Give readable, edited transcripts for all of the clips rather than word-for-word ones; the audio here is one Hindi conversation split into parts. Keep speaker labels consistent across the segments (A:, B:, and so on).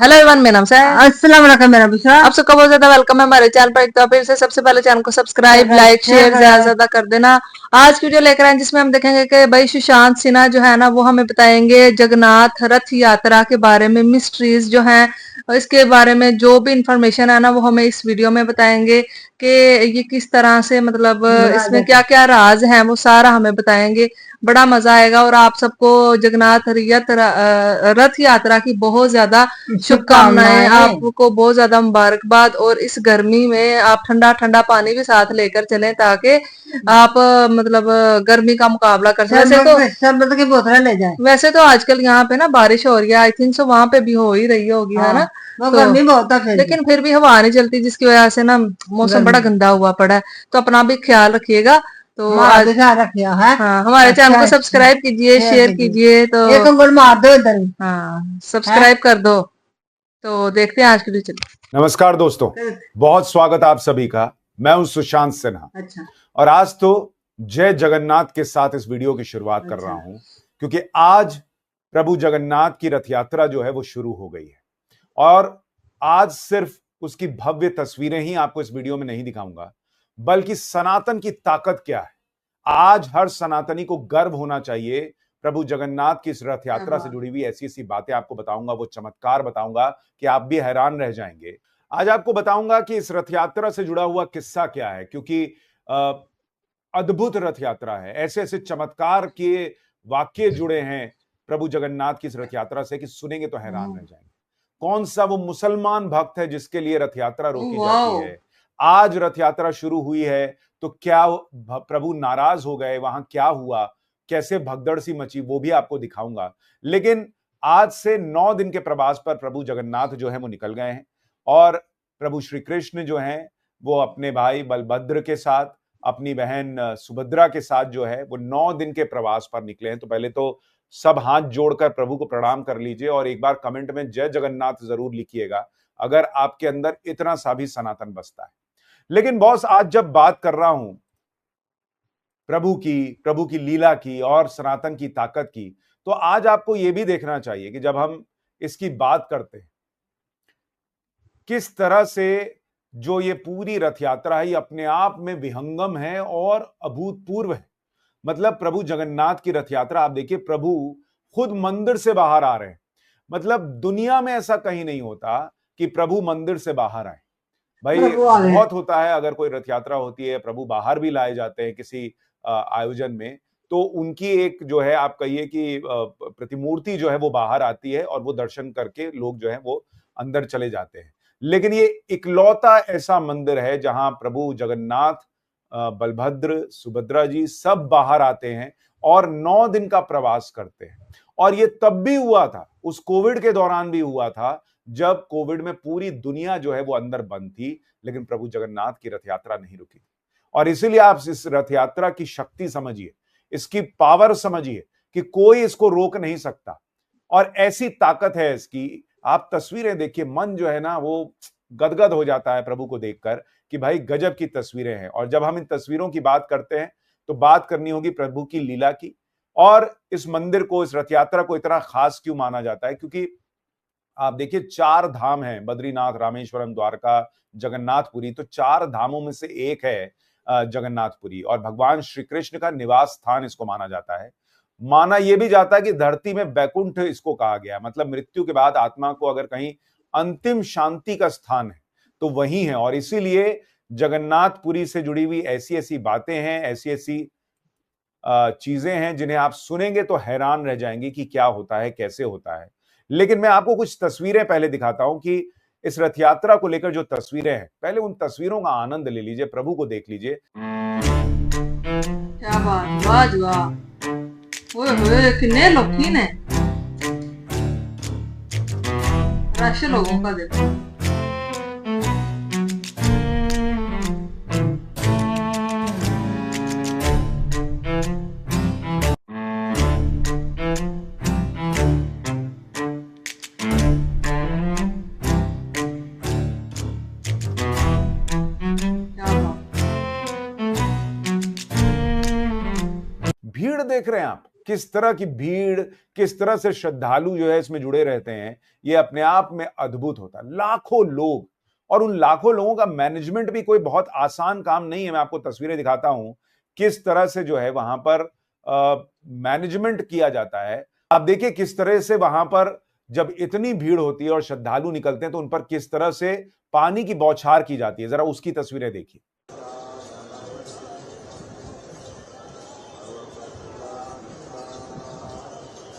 A: हेलो एवरीवन, मेरा नाम है।
B: अस्सलाम वालेकुम मेरा बिशरा।
A: आप सबका बहुत ज्यादा वेलकम है हमारे चैनल पर। एक तो फिर से सबसे पहले चैनल को सब्सक्राइब, लाइक, शेयर ज्यादा से ज्यादा कर देना। आज की वीडियो लेकर आए जिसमें हम देखेंगे कि भाई सुशांत सिन्हा जो है ना वो हमें बताएंगे जगन्नाथ रथ यात्रा के बारे में, मिस्ट्रीज जो हैं इसके बारे में, जो भी इंफॉर्मेशन है ना वो हमें इस वीडियो में बताएंगे कि ये किस तरह से, मतलब इसमें क्या क्या राज हैं वो सारा हमें बताएंगे। बड़ा मजा आएगा और आप सबको जगन्नाथ रथ यात्रा की बहुत ज्यादा शुभकामनाएं,
B: शुभकामनाएं।
A: आपको बहुत ज्यादा मुबारकबाद। और इस गर्मी में आप ठंडा ठंडा पानी भी साथ लेकर चलें ताकि आप मतलब गर्मी का मुकाबला कर सकें।
B: शरबत की बोतलें ले जाए।
A: वैसे तो आजकल यहाँ पे ना बारिश हो रही है, आई थिंक सो वहां पे भी हो ही रही होगी, है ना।
B: वो
A: तो
B: गर्मी बहुत है
A: लेकिन फिर भी हवा नहीं चलती जिसकी वजह से ना मौसम बड़ा गंदा हुआ पड़ा है। तो अपना भी ख्याल रखिएगा। तो
B: हमारा
A: आज
B: भी ख्याल रखियो है।
A: हाँ, हमारे चैनल को
B: अच्छा,
A: सब्सक्राइब कीजिए, शेयर कीजिए। तो
B: एक अंगुल मार दो इधर ही।
A: हाँ,
B: है
A: सब्सक्राइब कर दो। तो देखते हैं आज की वीडियो। चलिए।
C: नमस्कार दोस्तों, बहुत स्वागत आप सभी का। मैं हूं सुशांत सिन्हा।
B: अच्छा।
C: और आज तो जय जगन्नाथ के साथ इस वीडियो की शुरुआत कर रहा हूं क्योंकि आज प्रभु जगन्नाथ की रथ यात्रा जो है वो शुरू हो गई है। और आज सिर्फ उसकी भव्य तस्वीरें ही आपको इस वीडियो में नहीं दिखाऊंगा, बल्कि सनातन की ताकत क्या है। आज हर सनातनी को गर्व होना चाहिए। प्रभु जगन्नाथ की इस रथ यात्रा से जुड़ी हुई ऐसी ऐसी बातें आपको बताऊंगा, वो चमत्कार बताऊंगा कि आप भी हैरान रह जाएंगे। आज आपको बताऊंगा कि इस रथ यात्रा से जुड़ा हुआ किस्सा क्या है, क्योंकि अद्भुत रथ यात्रा है। ऐसे ऐसे चमत्कार के वाक्य जुड़े हैं प्रभु जगन्नाथ की इस रथ यात्रा से कि सुनेंगे तो हैरान रह जाएंगे। कौन सा वो मुसलमान भक्त है जिसके लिए रथ यात्रा रोकी जाती है? आज रथ यात्रा शुरू हुई है तो क्या प्रभु नाराज हो गए? वहां क्या हुआ? कैसे भगदड़ सी मची, वो भी आपको दिखाऊंगा। लेकिन आज से 9 दिन के प्रवास पर प्रभु जगन्नाथ जो है वो निकल गए हैं। और प्रभु श्री कृष्ण जो हैं वो अपने भाई बलभद्र के साथ, अपनी बहन सुभद्रा के साथ जो है वो 9 दिन के प्रवास पर निकले हैं। तो पहले तो सब हाथ जोड़कर प्रभु को प्रणाम कर लीजिए और एक बार कमेंट में जय जगन्नाथ जरूर लिखिएगा अगर आपके अंदर इतना सा भी सनातन बसता है। लेकिन बॉस, आज जब बात कर रहा हूं प्रभु की लीला की और सनातन की ताकत की, तो आज आपको यह भी देखना चाहिए कि जब हम इसकी बात करते हैं किस तरह से जो ये पूरी रथ यात्रा है ये अपने आप में विहंगम है और अभूतपूर्व है। मतलब प्रभु जगन्नाथ की रथ यात्रा आप देखिए, प्रभु खुद मंदिर से बाहर आ रहे हैं। मतलब दुनिया में ऐसा कहीं नहीं होता कि प्रभु मंदिर से बाहर आए। भाई बहुत होता है, अगर कोई रथ यात्रा होती है प्रभु बाहर भी लाए जाते हैं किसी आयोजन में, तो उनकी एक जो है आप कहिए कि प्रतिमूर्ति जो है वो बाहर आती है और वो दर्शन करके लोग जो है वो अंदर चले जाते हैं। लेकिन ये इकलौता ऐसा मंदिर है जहां प्रभु जगन्नाथ, बलभद्र, सुभद्रा जी सब बाहर आते हैं और 9 दिन का प्रवास करते हैं। और ये तब भी हुआ था, उस कोविड के दौरान भी हुआ था, जब कोविड में पूरी दुनिया जो है वो अंदर बंद थी, लेकिन प्रभु जगन्नाथ की रथ यात्रा नहीं रुकी। और इसीलिए आप इस रथ यात्रा की शक्ति समझिए, इसकी पावर समझिए कि कोई इसको रोक नहीं सकता। और ऐसी ताकत है इसकी, आप तस्वीरें देखिए, मन जो है ना वो गदगद हो जाता है प्रभु को देखकर कि भाई गजब की तस्वीरें हैं। और जब हम इन तस्वीरों की बात करते हैं तो बात करनी होगी प्रभु की लीला की। और इस मंदिर को, इस रथ यात्रा को इतना खास क्यों माना जाता है? क्योंकि आप देखिए 4 धाम हैं, बद्रीनाथ, रामेश्वरम, द्वारका, जगन्नाथपुरी। तो 4 धामों में से एक है जगन्नाथपुरी, और भगवान श्री कृष्ण का निवास स्थान इसको माना जाता है। माना यह भी जाता है कि धरती में बैकुंठ इसको कहा गया, मतलब मृत्यु के बाद आत्मा को अगर कहीं अंतिम शांति का स्थान है तो वही है। और इसीलिए जगन्नाथपुरी से जुड़ी हुई ऐसी ऐसी बातें हैं, ऐसी ऐसी चीजें हैं जिन्हें आप सुनेंगे तो हैरान रह जाएंगे कि क्या होता है, कैसे होता है। लेकिन मैं आपको कुछ तस्वीरें पहले दिखाता हूं कि इस रथ यात्रा को लेकर जो तस्वीरें हैं, पहले उन तस्वीरों का आनंद ले लीजिए, प्रभु को देख लीजिए।
A: क्या बात, वाह वाह, ओए कितने लोग ने, रश लोगों का देखो।
C: भीड़ देख रहे हैं आप, किस तरह की भीड़, किस तरह से श्रद्धालु जो है इसमें जुड़े रहते हैं, ये अपने आप में अद्भुत होता है। लाखों लोग, और उन लाखों लोगों का मैनेजमेंट भी कोई बहुत आसान काम नहीं है। मैं आपको तस्वीरें दिखाता हूं किस तरह से जो है वहां पर मैनेजमेंट किया जाता है। आप देखिए किस तरह से वहां पर जब इतनी भीड़ होती है और श्रद्धालु निकलते हैं तो उन पर किस तरह से पानी की बौछार की जाती है। जरा उसकी तस्वीरें देखिए।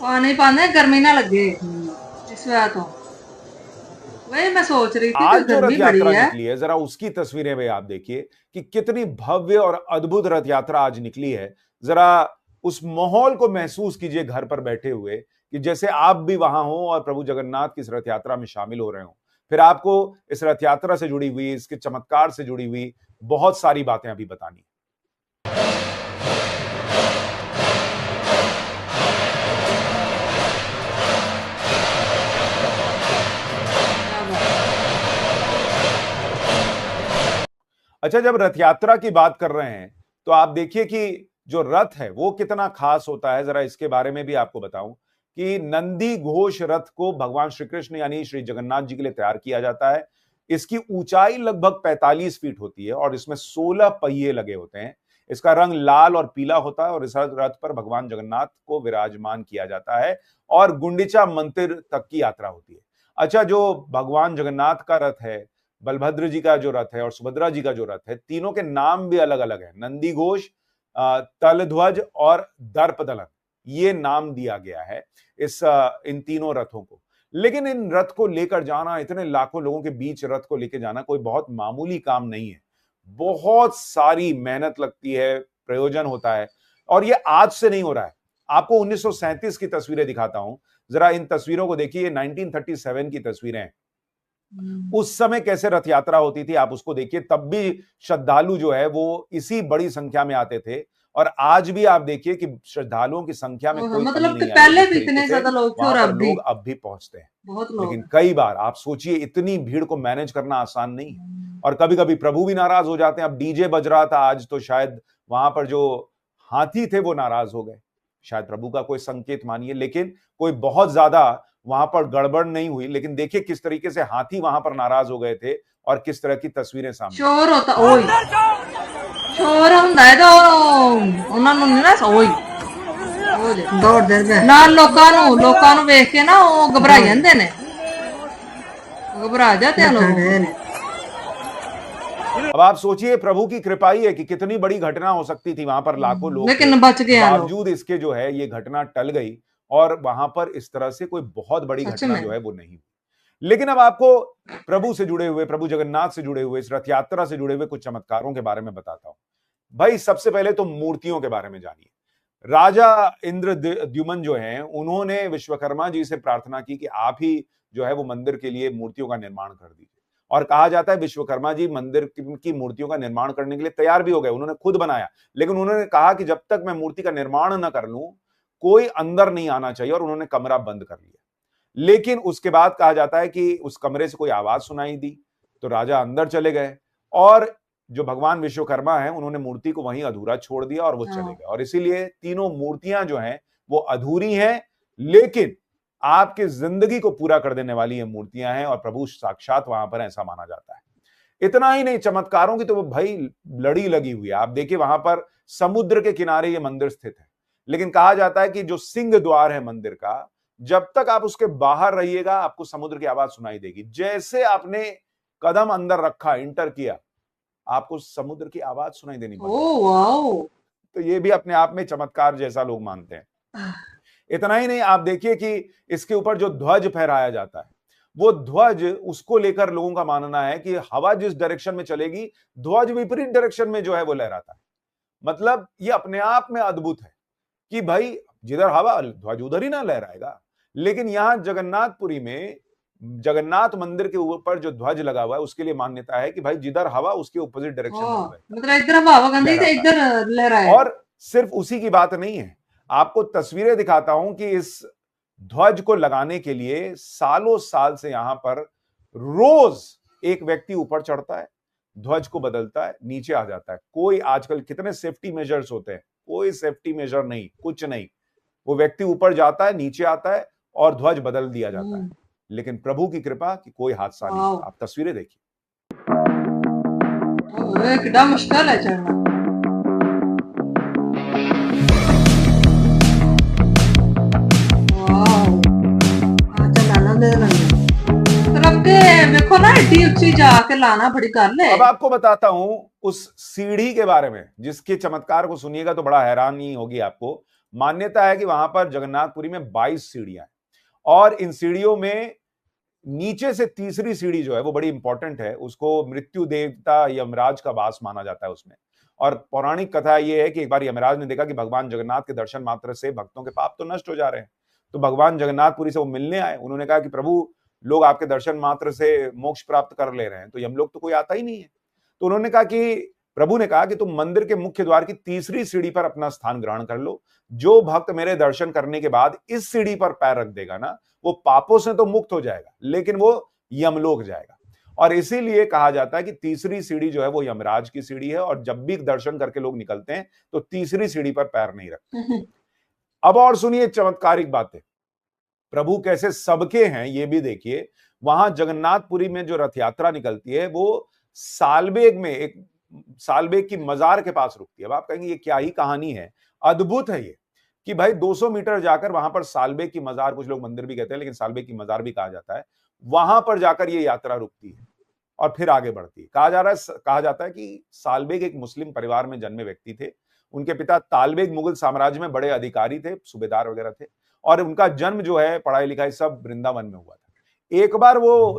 A: पानी पाने गर्मी ना लगे इस वजह तो। वही मैं सोच रही थी
C: आज
A: कि
C: जो रथ
A: गर्मी बड़ी
C: यात्रा
A: है।
C: निकली है, जरा उसकी तस्वीरें भी आप देखिए कि कितनी भव्य और अद्भुत रथ यात्रा आज निकली है। जरा उस माहौल को महसूस कीजिए घर पर बैठे हुए, कि जैसे आप भी वहां हो और प्रभु जगन्नाथ की इस रथ यात्रा में शामिल हो रहे हो। फिर आपको इस रथ यात्रा से जुड़ी हुई, इसके चमत्कार से जुड़ी हुई बहुत सारी बातें अभी बतानी। अच्छा, जब रथ यात्रा की बात कर रहे हैं तो आप देखिए कि जो रथ है वो कितना खास होता है। जरा इसके बारे में भी आपको बताऊं कि नंदी घोष रथ को भगवान श्री कृष्ण यानी श्री जगन्नाथ जी के लिए तैयार किया जाता है। इसकी ऊंचाई लगभग 45 फीट होती है और इसमें 16 पहिए लगे होते हैं। इसका रंग लाल और पीला होता है और इस रथ पर भगवान जगन्नाथ को विराजमान किया जाता है और गुंडीचा मंदिर तक की यात्रा होती है। अच्छा, जो भगवान जगन्नाथ का रथ है, बलभद्र जी का जो रथ है और सुभद्रा जी का जो रथ है, तीनों के नाम भी अलग अलग है। नंदी घोष, तलध्वज और दर्पदलन, ये नाम दिया गया है इन तीनों रथों को। लेकिन इन रथ को लेकर जाना, इतने लाखों लोगों के बीच रथ को लेकर जाना कोई बहुत मामूली काम नहीं है। बहुत सारी मेहनत लगती है, प्रयोजन होता है और ये आज से नहीं हो रहा है। आपको 1937 की तस्वीरें दिखाता हूं, जरा इन तस्वीरों को देखिए। 1937 की तस्वीरें हैं। उस समय कैसे रथ यात्रा होती थी आप उसको देखिए। तब भी श्रद्धालु जो है वो इसी बड़ी संख्या में आते थे और आज भी आप देखिए कि श्रद्धालुओं की संख्या में कोई कमी
A: मतलब कि
C: नहीं आई।
A: पहले
C: जिस
A: भी
C: तरीके
A: इतने
C: से
A: ज्यादा लोग थे और
C: वहां पर
A: अब भी
C: लोग अब भी पहुंचते हैं।
A: बहुत लोग
C: लेकिन
A: हैं।
C: कई बार आप सोचिए इतनी भीड़ को मैनेज करना आसान नहीं है और कभी कभी प्रभु भी नाराज हो जाते हैं। अब डीजे बज रहा था आज तो शायद वहां पर जो हाथी थे वो नाराज हो गए, शायद प्रभु का कोई संकेत मानिए। लेकिन कोई बहुत ज्यादा वहां पर गड़बड़ नहीं हुई। लेकिन देखिए किस तरीके से हाथी वहां पर नाराज हो गए थे और किस तरह की तस्वीरें सामने।
A: शोर होता ओए शोर ਹੁੰਦਾ ਹੈ ਤਾਂ ਉਹਨਾਂ ਨੂੰ ਨਹੀਂ ਨਾ ओए
B: दौड़ दे गए
A: ਨਾਲ ਲੋਕਾਂ ਨੂੰ ਵੇਖ ਕੇ ਨਾ ਉਹ ਘਬਰਾ ਜਾਂਦੇ ਨੇ, घबरा जाते हैं लोग।
B: खड़े ने
C: अब आप सोचिए प्रभु की कृपा ही है कि कितनी बड़ी घटना हो सकती थी। वहां पर लाखों लोग
A: लेकिन बच गए हैं लोग।
C: बावजूद इसके जो है ये घटना टल गई और वहां पर इस तरह से कोई बहुत बड़ी
A: सच
C: घटना
A: में।
C: जो है वो नहीं हुई। लेकिन अब आपको प्रभु से जुड़े हुए, प्रभु जगन्नाथ से जुड़े हुए, इस रथ यात्रा से जुड़े हुए कुछ चमत्कारों के बारे में बताता हूं। भाई सबसे पहले तो मूर्तियों के बारे में जानिए। राजा इंद्रद्युमन जो हैं उन्होंने विश्वकर्मा जी से प्रार्थना की कि आप ही जो है वो मंदिर के लिए मूर्तियों का निर्माण कर दीजिए। और कहा जाता है विश्वकर्मा जी मंदिर की मूर्तियों का निर्माण करने के लिए तैयार भी हो गए, उन्होंने खुद बनाया। लेकिन उन्होंने कहा कि जब तक मैं मूर्ति का निर्माण न कर लूं कोई अंदर नहीं आना चाहिए और उन्होंने कमरा बंद कर लिया। लेकिन उसके बाद कहा जाता है कि उस कमरे से कोई आवाज सुनाई दी तो राजा अंदर चले गए और जो भगवान विश्वकर्मा है उन्होंने मूर्ति को वहीं अधूरा छोड़ दिया और वो चले गए। और इसीलिए तीनों मूर्तियां जो हैं वो अधूरी हैं, लेकिन आपकी जिंदगी को पूरा कर देने वाली ये मूर्तियां हैं और प्रभु साक्षात वहां पर, ऐसा माना जाता है। इतना ही नहीं, चमत्कारों की तो वो भाई लड़ी लगी हुई है। आप देखिए वहां पर समुद्र के किनारे ये मंदिर स्थित है, लेकिन कहा जाता है कि जो सिंह द्वार है मंदिर का, जब तक आप उसके बाहर रहिएगा आपको समुद्र की आवाज सुनाई देगी। जैसे आपने कदम अंदर रखा, इंटर किया, आपको समुद्र की आवाज सुनाई देनी बंद।
A: ओह वाओ,
C: तो ये भी अपने आप में चमत्कार जैसा लोग मानते हैं। इतना ही नहीं, आप देखिए कि इसके ऊपर जो ध्वज फहराया जाता है वो ध्वज, उसको लेकर लोगों का मानना है कि हवा जिस डायरेक्शन में चलेगी ध्वज विपरीत डायरेक्शन में जो है वो लहराता है। मतलब ये अपने आप में अद्भुत है कि भाई जिधर हवा ध्वज उधर ही ना लहराएगा। लेकिन यहां जगन्नाथपुरी में जगन्नाथ मंदिर के ऊपर जो ध्वज लगा हुआ है उसके लिए मान्यता है कि भाई जिधर हवा उसके ऑपोजिट डायरेक्शन में
A: हाँ,
C: बहता
A: मतलब इधर हवा गंदी तो इधर लहरा
C: है।
A: है।
C: और सिर्फ उसी की बात नहीं है, आपको तस्वीरें दिखाता हूं कि इस ध्वज को लगाने के लिए सालों साल से यहां पर रोज एक व्यक्ति ऊपर चढ़ता है, ध्वज को बदलता है, नीचे आ जाता है। कोई आजकल कितने सेफ्टी मेजर्स होते हैं, कोई सेफ्टी मेजर नहीं, कुछ नहीं। वो व्यक्ति ऊपर जाता है, नीचे आता है और ध्वज बदल दिया जाता है। लेकिन प्रभु की कृपा कि कोई हादसा नहीं हुआ। आप तस्वीरें देखिए।
A: एकदम मुश्किल है चढ़ना। देखो ना एडी ऊंची जाके लाना बड़ी गल है।
C: अब आपको बताता हूं उस सीढ़ी के बारे में, जिसके चमत्कार को सुनिएगा तो बड़ा हैरानी होगी आपको। मान्यता है कि वहां पर जगन्नाथपुरी में 22 सीढ़ियां हैं और इन सीढ़ियों में नीचे से तीसरी सीढ़ी जो है वो बड़ी इंपॉर्टेंट है। उसको मृत्यु देवता यमराज का वास माना जाता है उसमें। और पौराणिक कथा यह है कि एक बार यमराज ने देखा कि भगवान जगन्नाथ के दर्शन मात्र से भक्तों के पाप तो नष्ट हो जा रहे हैं, तो भगवान जगन्नाथपुरी से वो मिलने आए। उन्होंने कहा कि प्रभु, लोग आपके दर्शन मात्र से मोक्ष प्राप्त कर ले रहे हैं, तो यमलोक तो कोई आता ही नहीं है। तो उन्होंने कहा कि प्रभु ने कहा कि तुम मंदिर के मुख्य द्वार की तीसरी सीढ़ी पर अपना स्थान ग्रहण कर लो। जो भक्त मेरे दर्शन करने के बाद इस सीढ़ी पर पैर रख देगा ना, वो पापों से तो मुक्त हो जाएगा, लेकिन वो यमलोक जाएगा। और इसीलिए कहा जाता है कि तीसरी सीढ़ी जो है वो यमराज की सीढ़ी है, और जब भी दर्शन करके लोग निकलते हैं तो तीसरी सीढ़ी पर पैर नहीं रखते। अब और सुनिए चमत्कारिक बातें, प्रभु कैसे सबके हैं ये भी देखिए। वहां जगन्नाथपुरी में जो रथ यात्रा निकलती है वो सालबेग में, एक सालबेग की मजार के पास रुकती है। अब आप कहेंगे ये क्या ही कहानी है, अद्भुत है ये कि भाई 200 मीटर जाकर वहां पर सालबेग की मजार, कुछ लोग मंदिर भी कहते हैं लेकिन सालबेग की मजार भी कहा जाता है, वहां पर जाकर ये यात्रा रुकती है और फिर आगे बढ़ती है। कहा जाता है कि सालबेग एक मुस्लिम परिवार में जन्मे व्यक्ति थे। उनके पिता तालबेग मुगल साम्राज्य में बड़े अधिकारी थे, सूबेदार वगैरह थे, और उनका जन्म जो है, पढ़ाई लिखाई सब वृंदावन में हुआ था। एक बार वो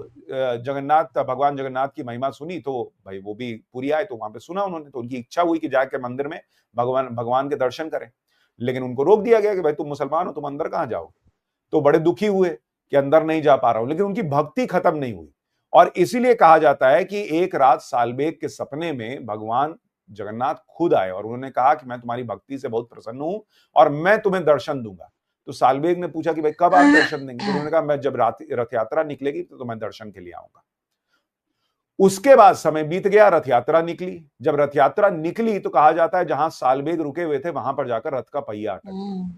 C: भगवान जगन्नाथ की महिमा सुनी तो भाई वो भी पूरी आए, तो वहां पे सुना उन्होंने, तो उनकी इच्छा हुई कि जाके मंदिर में भगवान के दर्शन करें। लेकिन उनको रोक दिया गया कि भाई तुम मुसलमान हो, तुम अंदर कहां जाओगे। तो बड़े दुखी हुए कि अंदर नहीं जा पा रहा हूं, लेकिन उनकी भक्ति खत्म नहीं हुई। और इसीलिए कहा जाता है कि एक रात सालबेग के सपने में भगवान जगन्नाथ खुद आए और उन्होंने कहा कि मैं तुम्हारी भक्ति से बहुत प्रसन्न हूं और मैं तुम्हें दर्शन दूंगा। तो सालबेग ने पूछा कि भाई कब आप दर्शन देंगे। तो उन्होंने कहा मैं जब रथ यात्रा निकलेगी तो मैं दर्शन के लिए आऊंगा। उसके बाद समय बीत गया, रथ यात्रा निकली। जब रथ यात्रा निकली तो कहा जाता है जहां सालबेग रुके हुए थे वहां पर जाकर रथ का पहिया अटक गया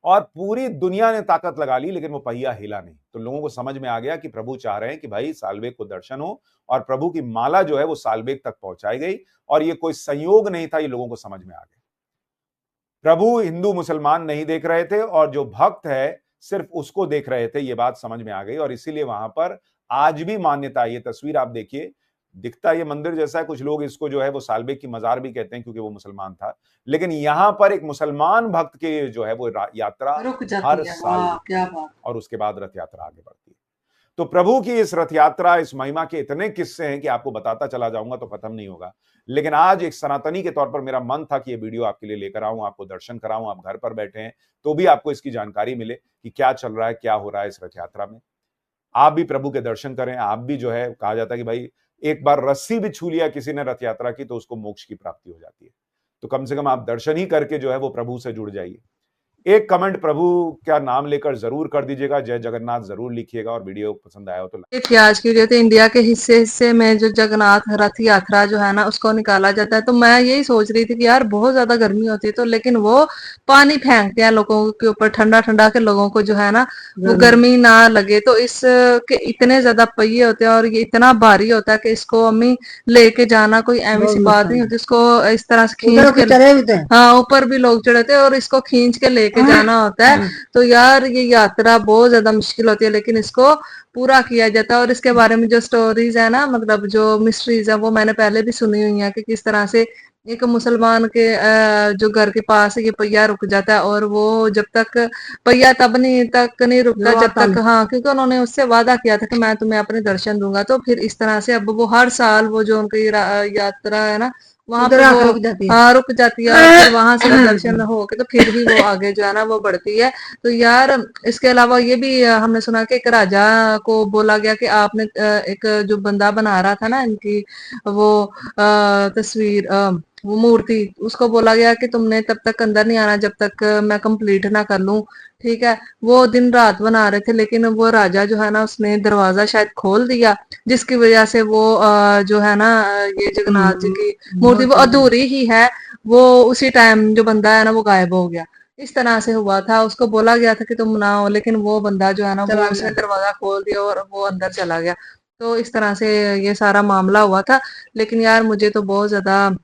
C: और पूरी दुनिया ने ताकत लगा ली, लेकिन वो पहिया हिला नहीं। तो लोगों को समझ में आ गया कि प्रभु चाह रहे हैं कि भाई सालबेग को दर्शन हो, और प्रभु की माला जो है वो सालबेग तक पहुंचाई गई। और ये कोई संयोग नहीं था, ये लोगों को समझ में आ गया। प्रभु हिंदू मुसलमान नहीं देख रहे थे और जो भक्त है सिर्फ उसको देख रहे थे, ये बात समझ में आ गई। और इसीलिए वहां पर आज भी मान्यता, ये तस्वीर आप देखिए, दिखता ये मंदिर जैसा है, कुछ लोग इसको जो है वो सालबेग की मजार भी कहते हैं क्योंकि वो मुसलमान था, लेकिन यहां पर एक मुसलमान भक्त के जो है वो यात्रा हर साल,
A: क्या बात।
C: और उसके बाद रथ यात्रा आगे बढ़ती है। तो प्रभु की इस रथ यात्रा, इस महिमा के इतने किस्से हैं कि आपको बताता चला जाऊंगा तो खत्म नहीं होगा। लेकिन आज एक सनातनी के तौर पर मेरा मन था कि ये वीडियो आपके लिए लेकर आऊं, आपको दर्शन कराऊं। आप घर पर बैठे हैं तो भी आपको इसकी जानकारी मिले कि क्या चल रहा है, क्या हो रहा है इस रथ यात्रा में। आप भी प्रभु के दर्शन करें। आप भी जो है, कहा जाता है कि भाई एक बार रस्सी भी छू लिया किसी ने रथ यात्रा की तो उसको मोक्ष की प्राप्ति हो जाती है। तो कम से कम आप दर्शन ही करके जो है वो प्रभु से जुड़ जाइए। एक कमेंट प्रभु का नाम लेकर जरूर कर दीजिएगा, जय जगन्नाथ जरूर लिखिएगा, और वीडियो पसंद आया हो तो
A: थी आज की वीडियो। तो इंडिया के हिस्से हिस्से में जो जगन्नाथ रथ यात्रा जो है ना उसको निकाला जाता है। तो मैं यही सोच रही थी कि यार बहुत ज्यादा गर्मी होती है तो, लेकिन वो पानी फेंकते हैं लोगों के ऊपर ठंडा ठंडा के, लोगों को जो है ना वो गर्मी ना लगे। तो इस के इतने ज्यादा पहिए होते हैं और ये इतना भारी होता है कि इसको अम्मी लेके जाना कोई ऐसी सी बात नहीं होती। इसको इस तरह से खींच के, हाँ ऊपर भी लोग चढ़े थे और इसको खींच के लेके जाना होता है। तो यार ये यात्रा बहुत ज्यादा मुश्किल होती है, लेकिन इसको पूरा किया जाता है। और इसके बारे में जो स्टोरीज है ना, मतलब जो मिस्ट्रीज है, वो मैंने पहले भी सुनी हुई है कि किस तरह से एक मुसलमान के जो घर के पास ये पहिया रुक जाता है और वो जब तक पहिया तब नहीं रुकता जब तक, हाँ, क्योंकि उन्होंने उससे वादा किया था कि मैं तुम्हें अपने दर्शन दूंगा। तो फिर इस तरह से अब वो हर साल वो जो उनकी यात्रा है ना वहां पर वो रुक जाती है और फिर वहां से दर्शन हो के तो फिर भी वो आगे जो है ना वो बढ़ती है। तो यार इसके अलावा ये भी हमने सुना कि एक राजा को बोला गया कि आपने एक जो बंदा बना रहा था ना इनकी वो तस्वीर, वो मूर्ति, उसको बोला गया कि तुमने तब तक अंदर नहीं आना जब तक मैं कंप्लीट ना कर लूं। ठीक है, वो दिन रात बना रहे थे, लेकिन वो राजा जो है ना उसने दरवाजा शायद खोल दिया, जिसकी वजह से वो जो है ना ये जगन्नाथ जी की मूर्ति वो अधूरी ही है, वो उसी टाइम जो बंदा है ना वो गायब हो गया। इस तरह से हुआ था। उसको बोला गया था कि तुम ना हो, लेकिन वो बंदा जो है ना वो उसने दरवाजा खोल दिया और वो अंदर चला गया। तो इस तरह से ये सारा मामला हुआ था। लेकिन यार मुझे तो बहुत ज्यादा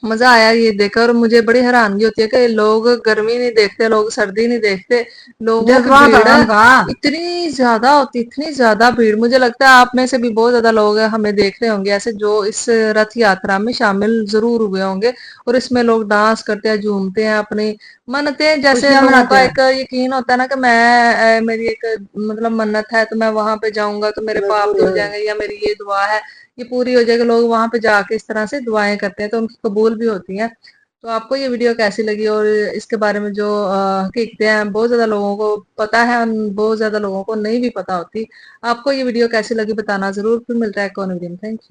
A: मजा आया ये देखकर। मुझे बड़ी हैरानगी होती है कि लोग गर्मी नहीं देखते, लोग सर्दी नहीं देखते, लोगों की
B: जज्बात
A: भीड़
B: उनका।
A: इतनी ज्यादा होती, इतनी ज्यादा भीड़। मुझे लगता है आप में से भी बहुत ज्यादा लोग हमें देख रहे होंगे ऐसे, जो इस रथ यात्रा में शामिल जरूर हुए होंगे। और इसमें लोग डांस करते हैं, झूमते हैं, अपनी मन्नतें, जैसे
B: खुशियां
A: लोगों
B: मनाते
A: का
B: हैं।
A: एक यकीन होता है ना कि मैं मेरी एक मतलब मन्नत है तो मैं वहां पे जाऊंगा तो मेरे पाप धुल जाएंगे, या मेरी ये दुआ है ये पूरी हो जाएगी। लोग वहां पे जाके इस तरह से दुआएं करते हैं तो उनकी कबूल भी होती हैं। तो आपको ये वीडियो कैसी लगी, और इसके बारे में जो हकीकतें हैं बहुत ज्यादा लोगों को पता है, बहुत ज्यादा लोगों को नहीं भी पता होती। आपको ये वीडियो कैसी लगी बताना जरूर। फिर मिलता है एक और वीडियो में। Thank you.